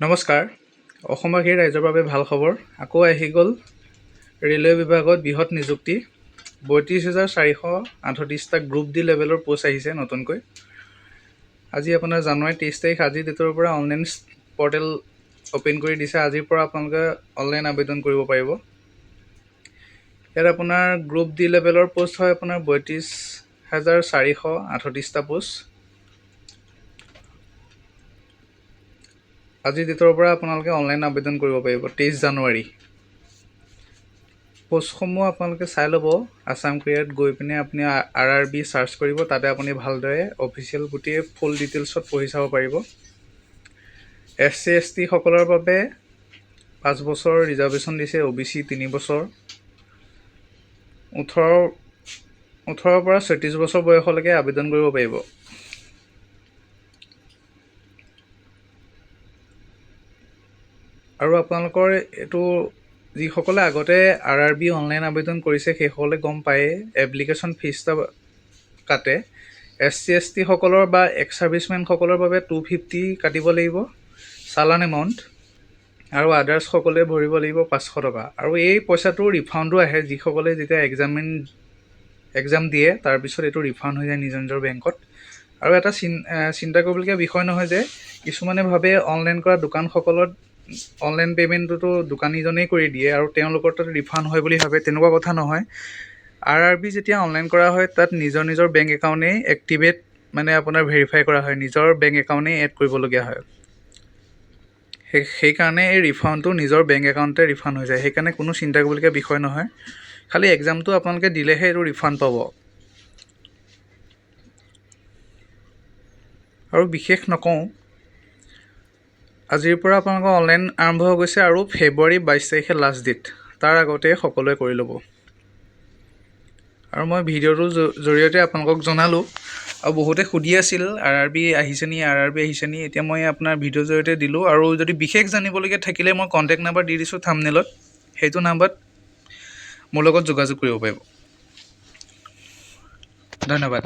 নমস্কাৰ। অসমবাসী ৰাইজৰ বাবে ভাল খবৰ। আকৌ আহি গ'ল ৰেলৱে বিভাগত বৃহৎ নিযুক্তি ৩২,৪38টা গ্ৰুপ ডি লেভেলৰ পোষ্ট আহিছে নতুনকৈ। আজি আপোনাৰ জানুৱাৰী 23 তাৰিখ, আজিৰ ডেটৰ পৰা অনলাইন পৰ্টেল অ'পেন কৰি দিছে। আজিৰ পৰা আপোনালোকে অনলাইন আবেদন কৰিব পাৰিব। ইয়াত আপোনাৰ গ্ৰুপ ডি লেভেলৰ পোষ্ট হয় আপোনাৰ ৩২,৪38টা পোষ্ট। আজিৰ ডেটৰ পৰা আপোনালোকে অনলাইন আবেদন কৰিব পাৰিব 23 জানুৱাৰী। পোষ্টসমূহ আপোনালোকে চাই ল'ব। আছাম ক্ৰিয়াত গৈ পিনে আপুনি RRB চাৰ্চ কৰিব, তাতে আপুনি ভালদৰে অফিচিয়েল গোটেই ফুল ডিটেইলছত পঢ়ি চাব পাৰিব। SC ST সকলৰ বাবে 5 বছৰ ৰিজাৰ্ভেশ্যন দিছে, OBC 3 বছৰ, 18 পৰা 36 বছৰ বয়সলৈকে আবেদন কৰিব পাৰিব। আৰু আপোনালোকৰ এইটো যিসকলে আগতে RRB অনলাইন আবেদন কৰিছে সেইসকলে গম পায়ে এপ্লিকেশ্যন ফিজটা কাটে। SC ST সকলৰ বা এক্স ছাৰ্ভিচমেনসকলৰ বাবে 250 কাটিব লাগিব চালান এমাউণ্ট, আৰু আদাৰ্ছসকলে ভৰিব লাগিব 500 টকা। আৰু এই পইচাটো ৰিফাণ্ডো আহে যিসকলে যেতিয়া এক্সাম দিয়ে তাৰপিছত এইটো ৰিফাণ্ড হৈ যায় নিজৰ নিজৰ বেংকত। আৰু এটা চিন্তা কৰিবলগীয়া বিষয় নহয় যে কিছুমানে ভাবে অনলাইন কৰা দোকানসকলত অনলাইন পে'মেণ্টটোতো দোকানীজনেই কৰি দিয়ে আৰু তেওঁলোকৰ তাত ৰিফাণ্ড হয় বুলি ভাবে। তেনেকুৱা কথা নহয়। RRB যেতিয়া অনলাইন কৰা হয় তাত নিজৰ নিজৰ বেংক একাউণ্টেই এক্টিভেট আপোনাৰ ভেৰিফাই কৰা হয়, নিজৰ বেংক একাউণ্টেই এড কৰিবলগীয়া হয়। সেইকাৰণে এই ৰিফাণ্ডটো নিজৰ বেংক একাউণ্টতে ৰিফাণ্ড হৈ যায়। সেইকাৰণে কোনো চিন্তা কৰিবলগীয়া বিষয় নহয়। খালি এক্সামটো আপোনালোকে দিলেহে এইটো ৰিফাণ্ড পাব। আৰু বিশেষ নকওঁ, আজিৰ পৰা আপোনালোকৰ অনলাইন আৰম্ভ হৈ গৈছে আৰু ফেব্ৰুৱাৰী 22 তাৰিখে লাষ্ট ডেট। তাৰ আগতে সকলোৱে কৰি ল'ব। আৰু মই ভিডিঅ'টোৰ জৰিয়তে আপোনালোকক জনালোঁ। আৰু বহুতে সুধি আছিল RRB আহিছে নি, RRB আহিছে নি। এতিয়া মই আপোনাৰ ভিডিঅ'ৰ জৰিয়তে দিলোঁ। আৰু যদি বিশেষ জানিবলগীয়া থাকিলে মই কণ্টেক্ট নাম্বাৰ দি দিছোঁ থাম্বনেইলত, সেইটো নাম্বাৰত মোৰ লগত যোগাযোগ কৰিব পাৰিব। ধন্যবাদ।